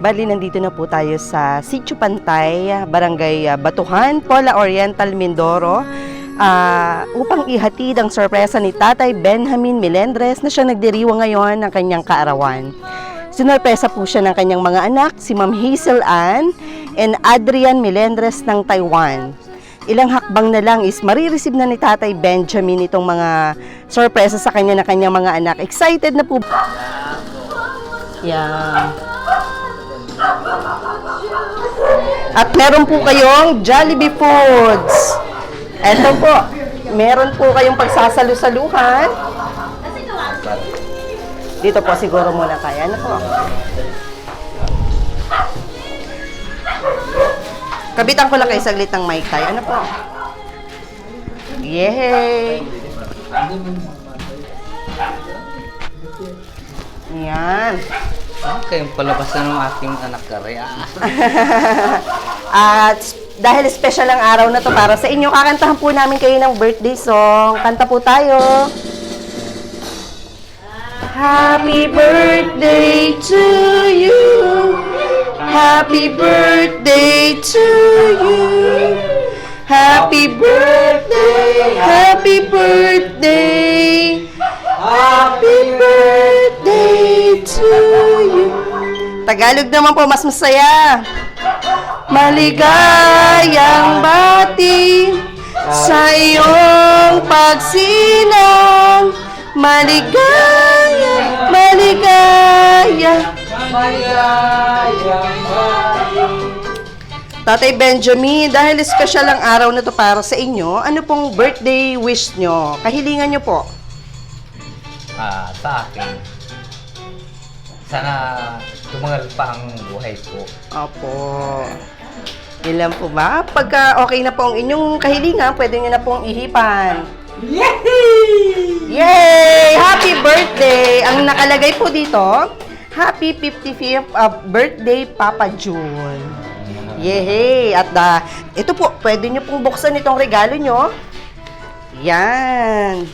Bali, nandito na po tayo sa Sitio Pantay, Barangay Batuhan, Pola Oriental, Mindoro, upang ihatid ang sorpresa ni Tatay Benjamin Melendres na siya nagdiriwang ngayon ng kanyang kaarawan. Sinorpresa po siya ng kanyang mga anak, si Ma'am Hazel Ann and Adrian Melendres ng Taiwan. Ilang hakbang na lang is marireceive na ni Tatay Benjamin itong mga sorpresa sa kanya na kanyang mga anak. Excited na po. Yeah. At meron po kayong Jollibee Foods. Eto po, meron po kayong pagsasalu-saluhan. Dito po siguro muna kaya. Ano po? Kabitan ko lang kayo saglit ng mic tayo. Ano po? Yay! Yan. Kayong palabasan ng ating anak kare. At dahil special ang araw na to para sa inyo, kakantahan po namin kayo ng birthday song. Kanta po tayo. Happy birthday to you. Happy birthday to you. Happy birthday. Happy birthday. Happy birthday to you. Tagalog naman po, mas masaya. Maligayang bati sa iyong pagsilang. Maligaya, maligaya, maligayang bati. Tatay Benjamin, dahil special ang araw na to para sa inyo, ano pong birthday wish nyo? Kahilingan nyo po? Sa akin, sana tumagal pa ang buhay ko. Opo. Yun lang po ba? Pagka okay na po ang inyong kahilingan, pwede nyo na pong ihipan. Yay! Yay! Happy birthday! Ang nakalagay po dito, Happy 55th birthday, Papa June. Yay! At ito po, pwede nyo pong buksan itong regalo nyo. Yan.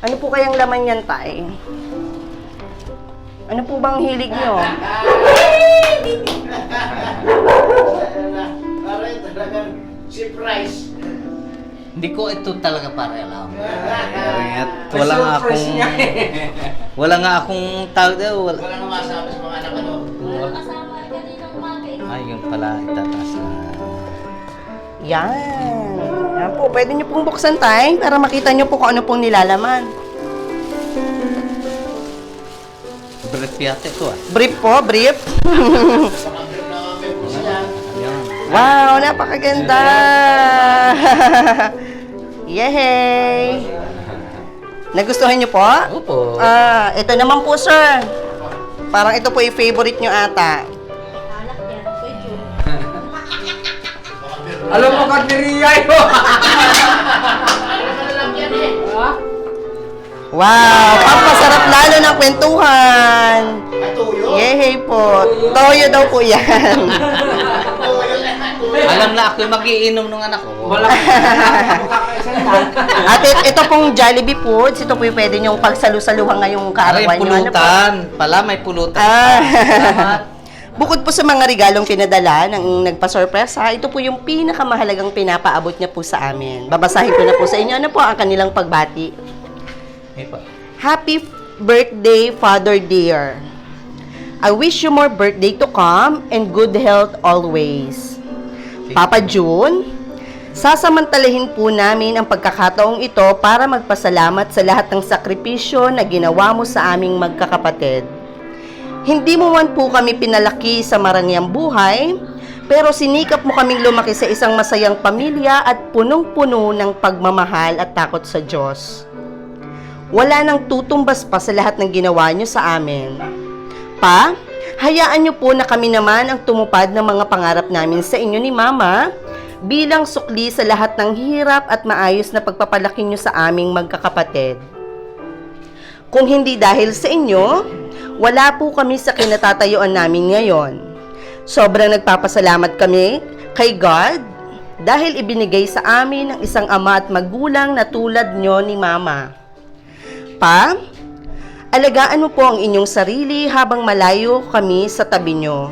Ano po kayang laman yan, Tay? Ano po bang hilig nyo? Surprise. Hindi ko ito talaga para alam. Wala nga akong tawag daw. Wala nang masabi sa mga anak ano. Ay, yun pala, itataas na. Yan. Yan po, pwede nyo pong buksan, Tay, para makita nyo po kung ano pong nilalaman. Brief yata ito Brief po, brief. Ayan. Wow, napakaganda. Yay! Nagustuhan nyo po? Opo. Ito naman po, sir. Parang ito po yung favorite nyo ata. Alam mo, Kadiriya yun! Wow, pampasarap lalo ng kwentuhan. Yehey po. Toyo daw po yan. Alam na ako yung mag-iinom ng anak ko. At ito pong Jollibee Foods, ito po yung pwede nyong pagsalu-saluhan ngayong Ay, kaarawan nyo. pulutan. Pala, may pulutan. Salamat. Bukod po sa mga regalong pinadala ng nagpa-sorpresa, ito po yung pinakamahalagang pinapaabot niya po sa amin. Babasahin ko na po sa inyo. Ano po ang kanilang pagbati? Happy birthday, Father dear. I wish you more birthday to come and good health always. Papa June, sasamantalahin po namin ang pagkakataong ito para magpasalamat sa lahat ng sakripisyo na ginawa mo sa aming magkakapatid. Hindi mo man po kami pinalaki sa marangyang buhay, pero sinikap mo kaming lumaki sa isang masayang pamilya at punong-puno ng pagmamahal at takot sa Diyos. Wala nang tutumbas pa sa lahat ng ginawa niyo sa amin. Pa, hayaan niyo po na kami naman ang tumupad ng mga pangarap namin sa inyo ni Mama bilang sukli sa lahat ng hirap at maayos na pagpapalaki niyo sa aming magkakapatid. Kung hindi dahil sa inyo, wala po kami sa kinatatayuan namin ngayon. Sobrang nagpapasalamat kami kay God dahil ibinigay sa amin ang isang ama at magulang na tulad nyo ni Mama. Pa, Alagaan mo po ang inyong sarili habang malayo kami sa tabi nyo.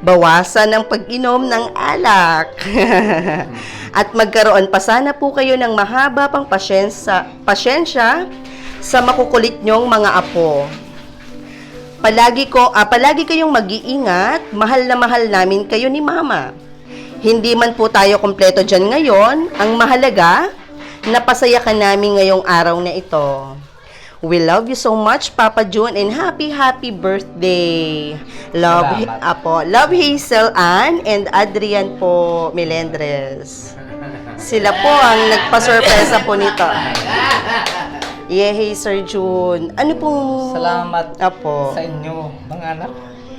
Bawasan ang pag-inom ng alak. At magkaroon pa sana po kayo ng mahaba pang pasyensya sa makukulit nyong mga apo. Palagi kayong mag-iingat, mahal na mahal namin kayo ni Mama. Hindi man po tayo kompleto dyan ngayon, ang mahalaga, napasaya ka namin ngayong araw na ito. We love you so much, Papa June, and happy birthday. Love Hazel Ann and Adrian po Melendres. Sila po ang nagpa-sorpresa po nito. Hey, Sir June. Ano pong... Salamat Apo. sa inyo, mga anak.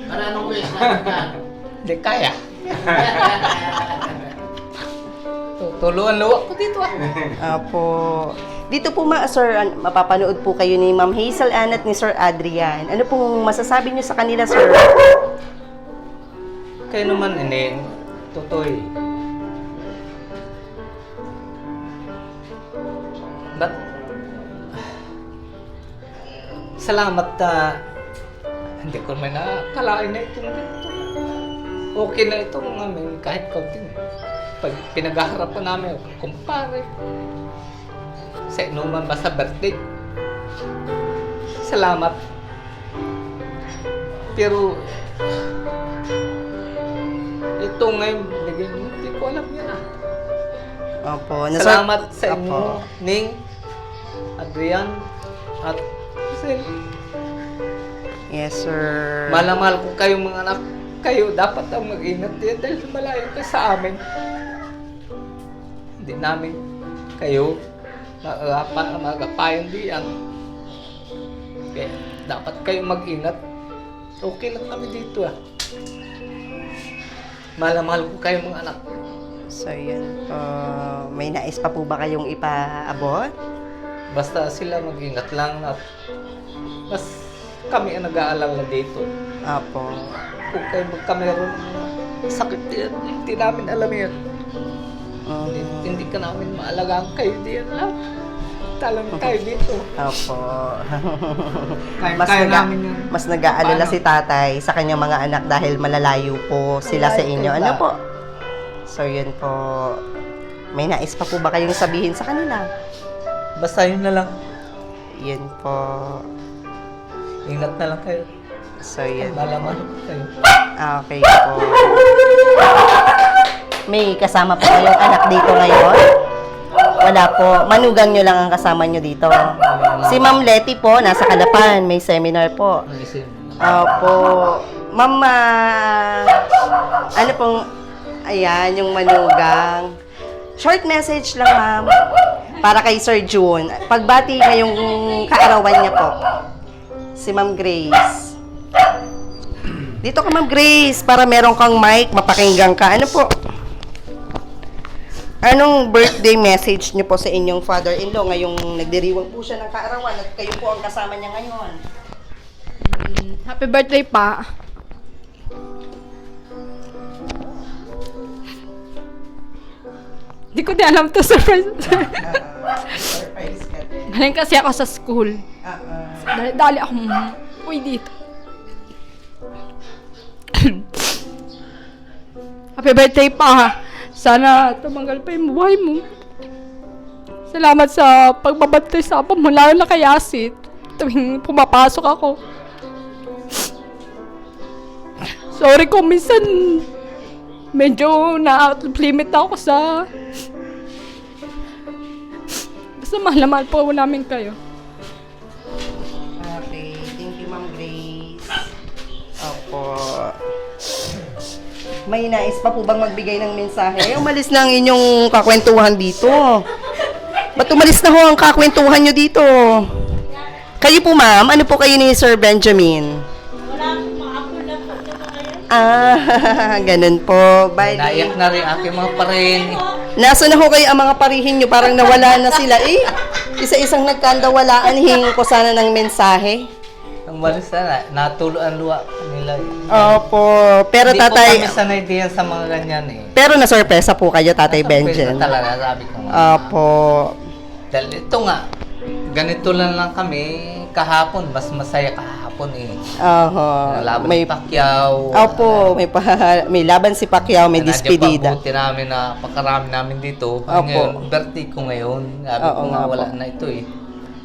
Anong wish natin ka? Hindi kaya. Tuluan luwa ko dito ah. Apo. Dito po Sir, mapapanood po kayo ni Ma'am Hazel Ann at ni Sir Adrian. Ano pong masasabi niyo sa kanila, Sir? Kayo naman, ini, tutoy. But, salamat hindi ko naman nakakalain na itong ganito. Okay na ito mga amin, kahit kaunting. Pag pinag-aharapan namin, kumpare. Sa inuman ba sa birthday? Salamat. Pero, ito ngayon, bigyan mo, hindi ko alam yan ah. Opo. Salamat sa inyo, Opo. Ning, Adrian, at Giselle. Yes, Sir. Mahal ko kayong mga anak. Kayo dapat ang mag-ingat din dahil malayo ka sa amin. Hindi namin kayo magapayan diyan. Kaya dapat kayo mag-ingat. Okay lang kami dito ah. Mahal ko kayong mga anak. So, yun po. May nais pa po ba kayong ipaabot? Basta sila mag-ingat lang at mas kami ang nag-aalala dito. Apo. Kung kayo magkameron ng sakit din, hindi namin alam yan. Hindi ka namin maalagaan kayo diyan lang. Talang tayo dito. Opo. Kaya namin yan. Mas nag-aalala Paano? si tatay sa kanyang mga anak dahil malalayo po sila sa inyo. Ano po? So, yun po. May nais pa po ba kayong sabihin sa kanila? Basta yun na lang. Yun po. Ingat na lang kayo. So, yun. Malaman ko kayo. Okay po. May kasama po kayong anak dito ngayon? Wala po. Manugang nyo lang ang kasama nyo dito. Si Ma'am Letty po, nasa Kalapan. May seminar po. Opo. Ma'am, ano pong, ayan, yung manugang. Short message lang, ma'am. Para kay Sir June. Pagbati ngayong kaarawan niya po. Si Ma'am Grace. Dito ka, Ma'am Grace, para meron kang mic, mapakinggan ka. Ano po? Anong birthday message niyo po sa inyong father-in-law ngayong nagdiriwang po siya ng kaarawan at kayo po ang kasama niya ngayon? Happy birthday pa. Hindi ko din alam to, surprise. Surprise ka din. Galing kasi ako sa school. Dali akong uwi dito. Happy birthday pa. Sana tumanggal pa yung buhay mo. Salamat sa pagbabantay sa apa mo, lalo na kay Asit. Tuwing pumapasok ako. Sorry kung minsan medyo na-out of limit ako sa... Basta mahal na mahal po namin kayo. Okay, thank you, Ma'am Grace. Opo. May nais pa po bang magbigay ng mensahe? Umalis na ang inyong kakwentuhan dito. Ba't umalis na ho ang kakwentuhan nyo dito? Kayo po, ma'am, ano po kayo ni Sir Benjamin? Ganun po. Bye. Naiyak na rin aking mga parin. Nasa na ho kayo ang mga parihin nyo? Parang nawala na sila. Isa-isang nagkandawalaan. Hingin ko sana ng mensahe. Ang malis na, natuloan luwa nila. Opo. Pero Hindi tatay... po kami sanay diyan sa mga ganyan eh. Pero nasorpresa po kayo, Tatay Benjen. Talaga, sabi ko nga. Opo. Dahil ito nga, ganito lang kami kahapon, mas masaya kahapon eh. May Laban may Pacquiao. Opo, may laban si Pacquiao, may despedida. Buti namin na pakarami namin dito. Opo. Ngayon, birthday ko ngayon. Sabi Oo ko nga nga wala po. na ito eh.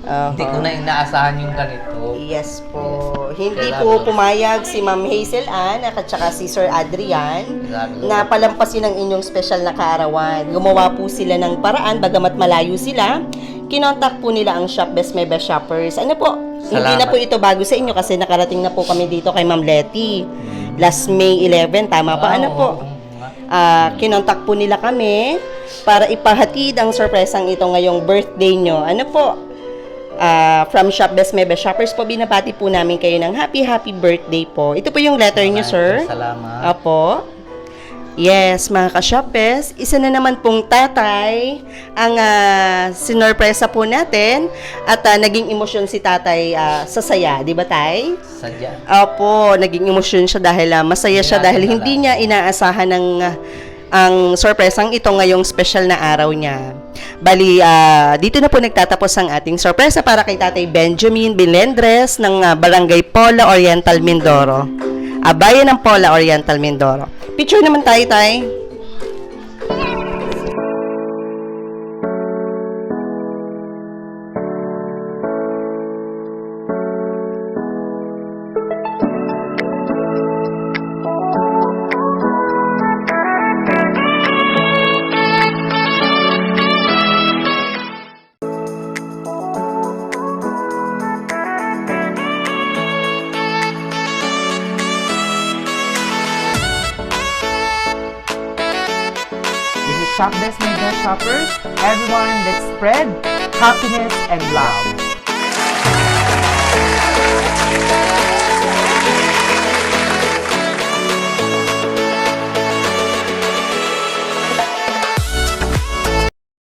Oho. Hindi ko na inaasahan yung ganito. Yes po. Hindi Kailangan. po pumayag si Ma'am Hazel Ann at saka si Sir Adrian Kailangan. na palampasin ang inyong special na kaarawan. Gumawa po sila ng paraan, bagamat malayo sila. Kinontak po nila ang Shop Best My Best Shoppers. Ano po? Hindi na Salamat. po ito bago sa inyo kasi nakarating na po kami dito kay Ma'am Letty. Last May 11, tama pa? Ano po? Kinontak po nila kami para ipahatid ang sorpresang ito ngayong birthday nyo. Ano po? From Shop Best My Best Shoppers po, binabati po namin kayo ng happy birthday po. Ito po yung letter nyo, sir. Salamat. Apo. Yes, mga ka-Shopes, isa na naman pong tatay ang sinorpresa po natin at naging emosyon si tatay sa saya, di ba tay? Sadya. Opo, naging emosyon siya dahil masaya siya dahil hindi niya inaasahan ang sorpresang ito ngayong special na araw niya. Bali, dito na po nagtatapos ang ating sorpresa para kay Tatay Benjamin Bilendres ng Barangay Pola Oriental, Mindoro. Bayan ng Pola Oriental, Mindoro. Picture naman tayo, tay. This is Shop Best My Best Shoppers. Everyone, let's spread happiness and love.